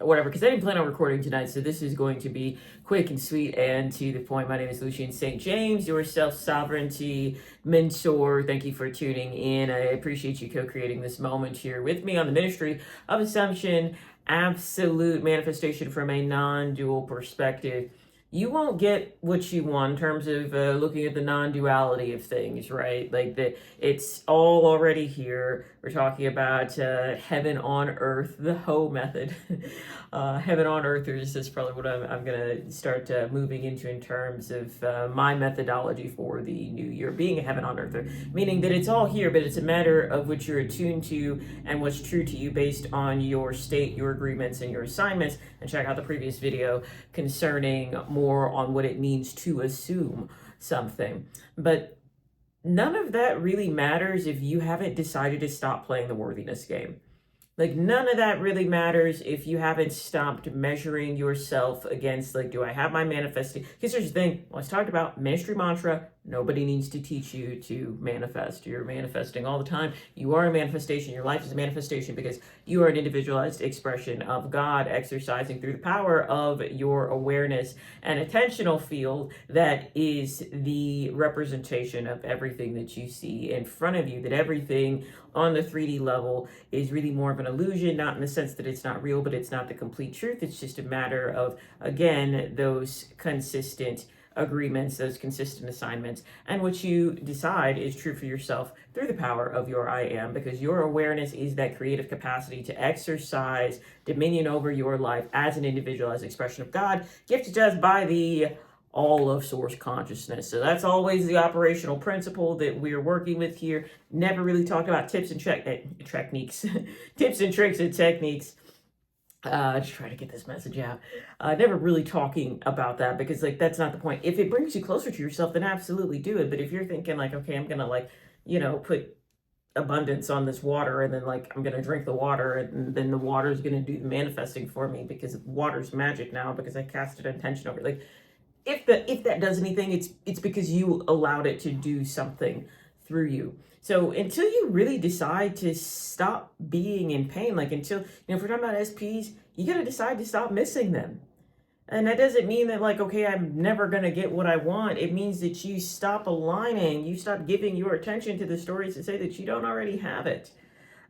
whatever, because I didn't plan on recording tonight, so this is going to be quick and sweet and to the point. My name is Lucian St. James, your self-sovereignty mentor. Thank you for tuning in. I appreciate you co-creating this moment here with me on the Ministry of Assumption, absolute manifestation from a non-dual perspective. You won't get what you want in terms of looking at the non-duality of things, right? Like it's all already here. We're talking about heaven on earth, the Ho method. Heaven on earth is probably what I'm going to start moving into in terms of my methodology for the new year, being a heaven on earther, meaning that it's all here, but it's a matter of what you're attuned to and what's true to you based on your state, your agreements, and your assignments. And check out the previous video concerning more on what it means to assume something. But none of that really matters if you haven't decided to stop playing the worthiness game. Like, none of that really matters if you haven't stopped measuring yourself against, like, do I have my manifesting? Because here's the thing, let's talk about ministry mantra. Nobody needs to teach you to manifest. You're manifesting all the time. You are a manifestation. Your life is a manifestation because you are an individualized expression of God exercising through the power of your awareness and attentional field that is the representation of everything that you see in front of you, that everything on the 3D level is really more of an illusion, not in the sense that it's not real, but it's not the complete truth. It's just a matter of, again, those consistent agreements, those consistent assignments, and what you decide is true for yourself through the power of your I am, because your awareness is that creative capacity to exercise dominion over your life as an individualized expression of God, gifted to us by the all of source consciousness. So that's always the operational principle that we're working with here. Never really talked about tips and techniques, tips and tricks and techniques. Just trying to get this message out. Never really talking about that because, like, that's not the point. If it brings you closer to yourself, then absolutely do it. But if you're thinking like, okay, I'm gonna, like, put abundance on this water and then, like, I'm gonna drink the water and then the water is gonna do the manifesting for me because water's magic now because I casted intention over it. Like, if that does anything, it's because you allowed it to do something through you. So until you really decide to stop being in pain, like, until, if we're talking about SPs, you got to decide to stop missing them. And that doesn't mean that, like, okay, I'm never going to get what I want. It means that you stop aligning, you stop giving your attention to the stories that say that you don't already have it.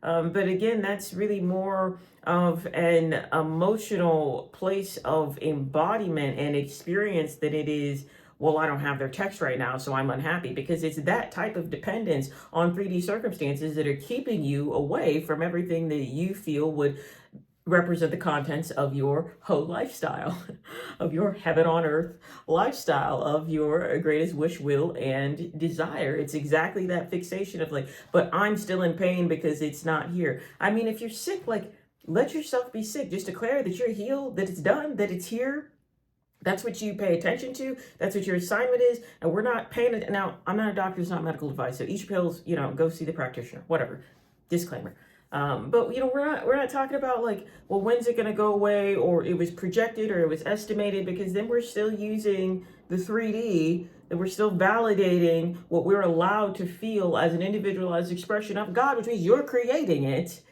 But again, that's really more of an emotional place of embodiment and experience than it is, well, I don't have their text right now, so I'm unhappy, because it's that type of dependence on 3D circumstances that are keeping you away from everything that you feel would represent the contents of your Ho lifestyle, of your heaven on earth lifestyle, of your greatest wish, will, and desire. It's exactly that fixation of, like, but I'm still in pain because it's not here. I mean, if you're sick, like, let yourself be sick. Just declare that you're healed, that it's done, that it's here. That's what you pay attention to. That's what your assignment is. And we're not paying it. Now, I'm not a doctor. It's not medical advice. So eat your pills, go see the practitioner, whatever. Disclaimer. But we're not talking about, like, well, when's it going to go away, or it was projected, or it was estimated, because then we're still using the 3D, and we're still validating what we're allowed to feel as an individualized expression of God, which means you're creating it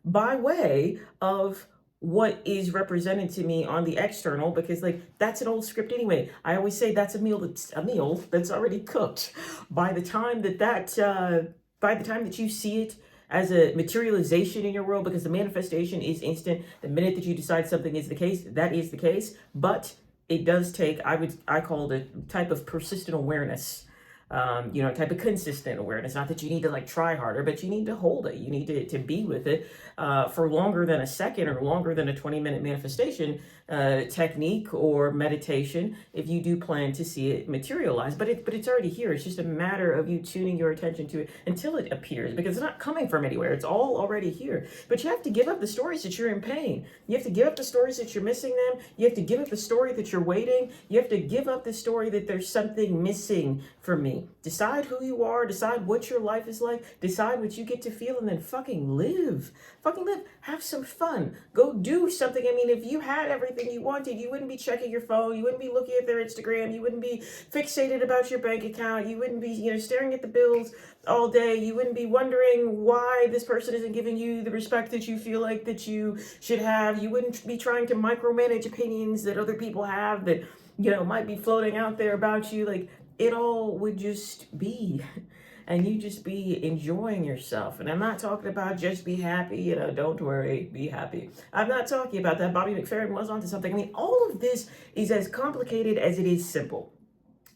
by way of what is represented to me on the external, because, like, that's an old script anyway. I always say that's a meal that's already cooked. By the time that you see it as a materialization in your world, because the manifestation is instant. The minute that you decide something is the case, that is the case. But it does take, I call it a type of persistent awareness, a type of consistent awareness. Not that you need to, like, try harder, but you need to hold it. You need to be with it for longer than a second or longer than a 20-minute manifestation technique or meditation, if you do plan to see it materialize. But it's already here. It's just a matter of you tuning your attention to it until it appears, because it's not coming from anywhere. It's all already here. But you have to give up the stories that you're in pain. You have to give up the stories that you're missing them. You have to give up the story that you're waiting. You have to give up the story that there's something missing for me. me. Decide who you are, decide what your life is like, decide what you get to feel, and then fucking live. Fucking live. Have some fun. Go do something. I mean, if you had everything you wanted, you wouldn't be checking your phone, you wouldn't be looking at their Instagram, you wouldn't be fixated about your bank account, you wouldn't be, staring at the bills all day, you wouldn't be wondering why this person isn't giving you the respect that you feel like that you should have, you wouldn't be trying to micromanage opinions that other people have that, might be floating out there about you. Like, it all would just be, and you just be enjoying yourself. And I'm not talking about just be happy, don't worry, be happy. I'm not talking about that. Bobby McFerrin was onto something. I mean, all of this is as complicated as it is simple.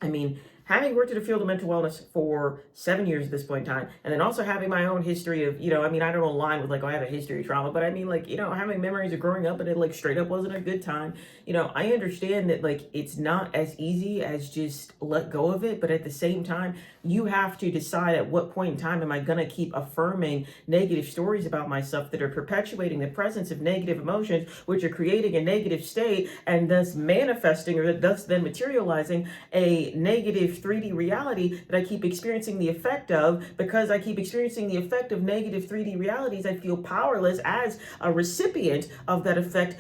I mean, having worked in the field of mental wellness for 7 years at this point in time, and then also having my own history of, I don't align with I have a history of trauma, but I mean, having memories of growing up and it straight up wasn't a good time. I understand that it's not as easy as just let go of it, but at the same time, you have to decide at what point in time am I going to keep affirming negative stories about myself that are perpetuating the presence of negative emotions, which are creating a negative state and thus manifesting or thus then materializing a negative 3D reality that I keep experiencing the effect of. Because I keep experiencing the effect of negative 3D realities, I feel powerless as a recipient of that effect,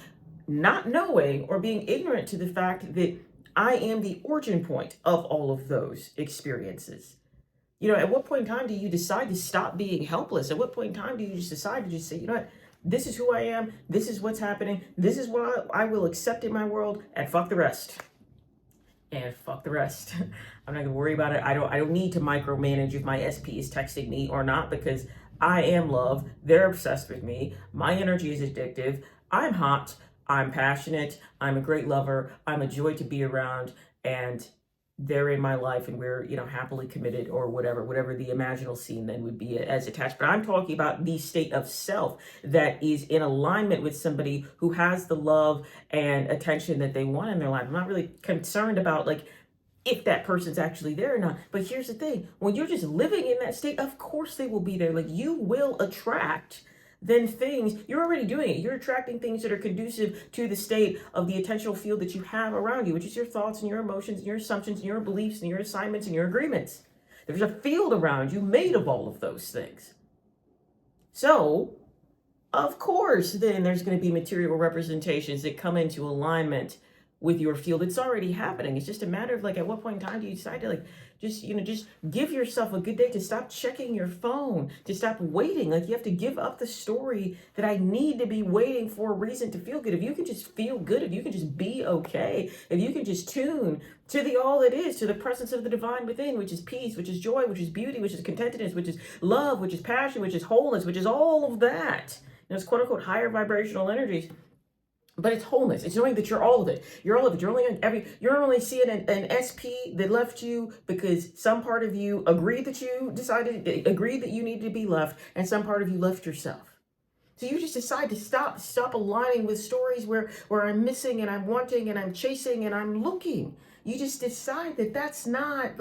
not knowing or being ignorant to the fact that I am the origin point of all of those experiences. At what point in time do you decide to stop being helpless? At what point in time do you just decide to just say, what? This is who I am. This is what's happening. This is what I will accept in my world, and fuck the rest. And fuck the rest. I'm not gonna worry about it. I don't need to micromanage if my SP is texting me or not, because I am love. They're obsessed with me. My energy is addictive. I'm hot. I'm passionate. I'm a great lover. I'm a joy to be around, and they're in my life, and we're, happily committed, or whatever the imaginal scene then would be as attached. But I'm talking about the state of self that is in alignment with somebody who has the love and attention that they want in their life. I'm not really concerned about if that person's actually there or not. But here's the thing, when you're just living in that state, of course they will be there. You will attract then things. You're already doing it. You're attracting things that are conducive to the state of the attentional field that you have around you, which is your thoughts and your emotions and your assumptions and your beliefs and your assignments and your agreements. There's a field around you made of all of those things. So, of course, then there's going to be material representations that come into alignment with your field. It's already happening. It's just a matter of at what point in time do you decide to just give yourself a good day to stop checking your phone, to stop waiting. You have to give up the story that I need to be waiting for a reason to feel good. If you can just feel good, if you can just be okay, if you can just tune to the all that is, to the presence of the divine within, which is peace, which is joy, which is beauty, which is contentedness, which is love, which is passion, which is wholeness, which is all of that. It's quote unquote higher vibrational energies. But it's wholeness. It's knowing that you're all of it. You're all of it. You're only seeing an SP that left you because some part of you agreed that you needed to be left, and some part of you left yourself. So you just decide to stop aligning with stories where I'm missing and I'm wanting and I'm chasing and I'm looking. You just decide that that's not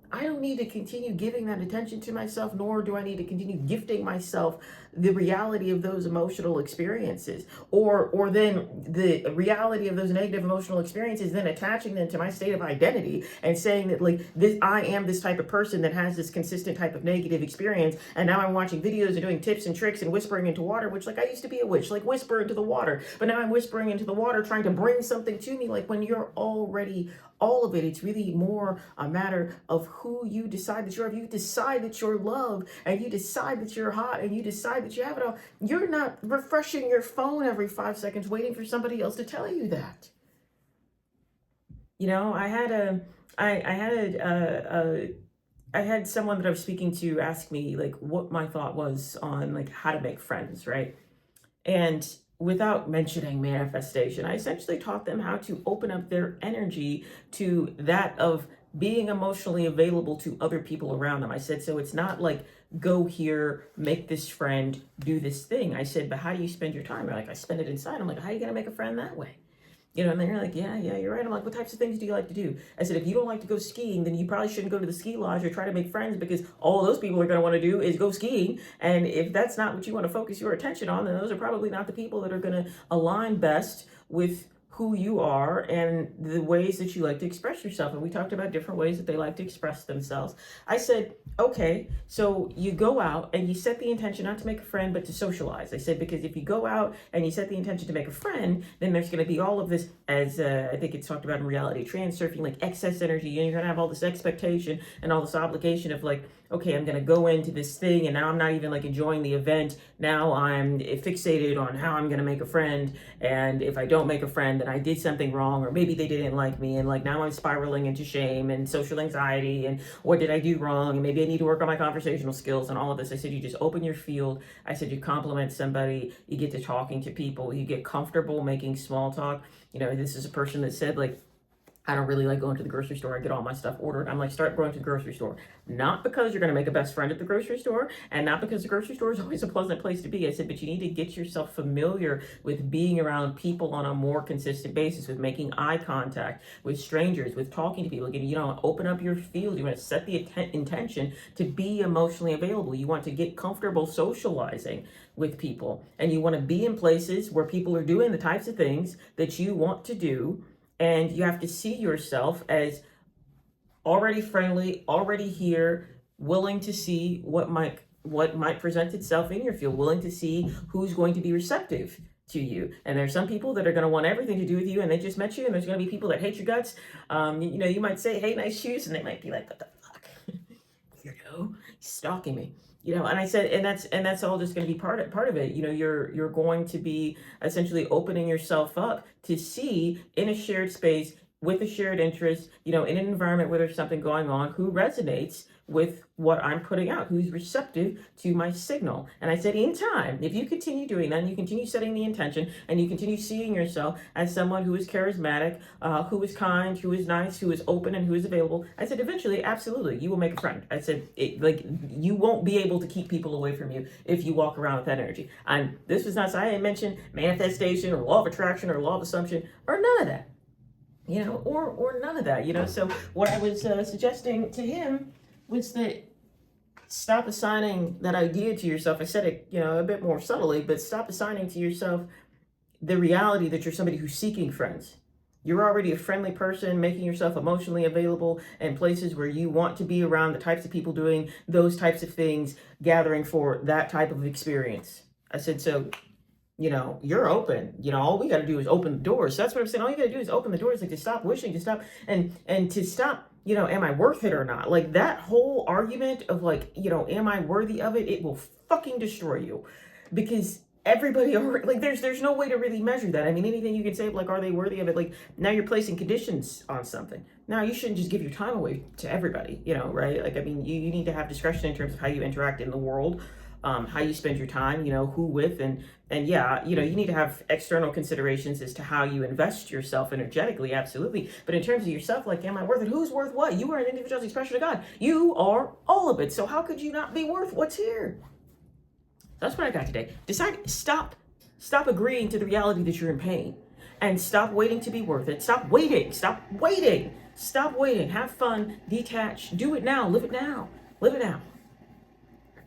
I don't need to continue giving that attention to myself, nor do I need to continue gifting myself the reality of those emotional experiences, or then the reality of those negative emotional experiences, then attaching them to my state of identity and saying that this, I am this type of person that has this consistent type of negative experience, and now I'm watching videos and doing tips and tricks and whispering into water, which I used to be a witch, whisper into the water, but now I'm whispering into the water trying to bring something to me. When you're already all of it, it's really more a matter of who you decide that you're. If you decide that you're love, and you decide that you're hot, and you decide that you have it all, you're not refreshing your phone every 5 seconds waiting for somebody else to tell you that. I had someone that I was speaking to ask me what my thought was on how to make friends, right? And without mentioning manifestation, I essentially taught them how to open up their energy to that of being emotionally available to other people around them. I said, so it's not go here, make this friend, do this thing. I said, but how do you spend your time? They're I spend it inside. I'm how are you going to make a friend that way? And they're yeah, you're right. I'm what types of things do you like to do? I said, if you don't like to go skiing, then you probably shouldn't go to the ski lodge or try to make friends, because all those people are going to want to do is go skiing. And if that's not what you want to focus your attention on, then those are probably not the people that are going to align best with who you are and the ways that you like to express yourself. And we talked about different ways that they like to express themselves. I said, okay, so you go out and you set the intention not to make a friend, but to socialize. I said, because if you go out and you set the intention to make a friend, then there's going to be all of this, as I think it's talked about in reality transurfing, like excess energy. And you're going to have all this expectation and all this obligation of like, okay, I'm going to go into this thing and now I'm not even like enjoying the event. Now I'm fixated on how I'm going to make a friend. And if I don't make a friend, then I did something wrong, or maybe they didn't like me. And like now I'm spiraling into shame and social anxiety. And what did I do wrong? And maybe I need to work on my conversational skills and all of this. I said, you just open your field. I said, you compliment somebody, you get to talking to people, you get comfortable making small talk. You know, this is a person that said like, I don't really like going to the grocery store. I get all my stuff ordered. I'm like, start going to the grocery store. Not because you're going to make a best friend at the grocery store, and not because the grocery store is always a pleasant place to be. I said, but you need to get yourself familiar with being around people on a more consistent basis, with making eye contact with strangers, with talking to people. Again, you know, open up your field. You want to set the intention to be emotionally available. You want to get comfortable socializing with people, and you want to be in places where people are doing the types of things that you want to do. And you have to see yourself as already friendly, already here, willing to see what might present itself in your field, willing to see who's going to be receptive to you. And there's some people that are going to want everything to do with you, and they just met you. And there's going to be people that hate your guts. You know, you might say, "Hey, nice shoes," and they might be like, "What the fuck, weirdo, he's stalking me." You know, and I said, and that's all just going to be part of it. You know, you're going to be essentially opening yourself up to see in a shared space with a shared interest, you know, in an environment where there's something going on, who resonates with what I'm putting out, who's receptive to my signal. And I said, in time, if you continue doing that, and you continue setting the intention, and you continue seeing yourself as someone who is charismatic, who is kind, who is nice, who is open, and who is available, I said, eventually, absolutely, you will make a friend. I said, you won't be able to keep people away from you if you walk around with that energy. And this was not, so I didn't mention manifestation or law of attraction or law of assumption or none of that, you know, or none of that, you know. So what I was suggesting to him was that stop assigning that idea to yourself. I said it, you know, a bit more subtly, but stop assigning to yourself the reality that you're somebody who's seeking friends. You're already a friendly person, making yourself emotionally available in places where you want to be around the types of people doing those types of things, gathering for that type of experience. I said, so, you know, you're open. You know, all we got to do is open the doors. So that's what I'm saying. All you got to do is open the doors, like to stop wishing, to stop and to stop, you know, am I worth it or not? Like that whole argument of like, you know, am I worthy of it? It will fucking destroy you, because everybody already, like there's no way to really measure that. I mean, anything you can say, like, are they worthy of it? Like now you're placing conditions on something. Now you shouldn't just give your time away to everybody, you know, right? Like, I mean, you need to have discretion in terms of how you interact in the world. How you spend your time, you know, who with, and yeah, you know, you need to have external considerations as to how you invest yourself energetically, absolutely. But in terms of yourself, like, am I worth it? Who's worth what? You are an individual expression of God. You are all of it. So how could you not be worth what's here? That's what I got today. Stop agreeing to the reality that you're in pain, and stop waiting to be worth it. Stop waiting. Have fun, detach, do it now, live it now.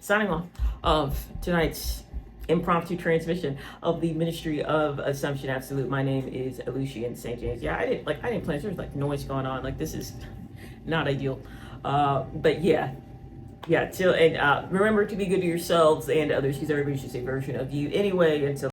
Signing off of tonight's impromptu transmission of the Ministry of Assumption Absolute. My name is Lucian St. James. Yeah, I didn't plan. There's like noise going on. Like, this is not ideal. But yeah. Remember to be good to yourselves and others, because everybody should say version of you anyway. Until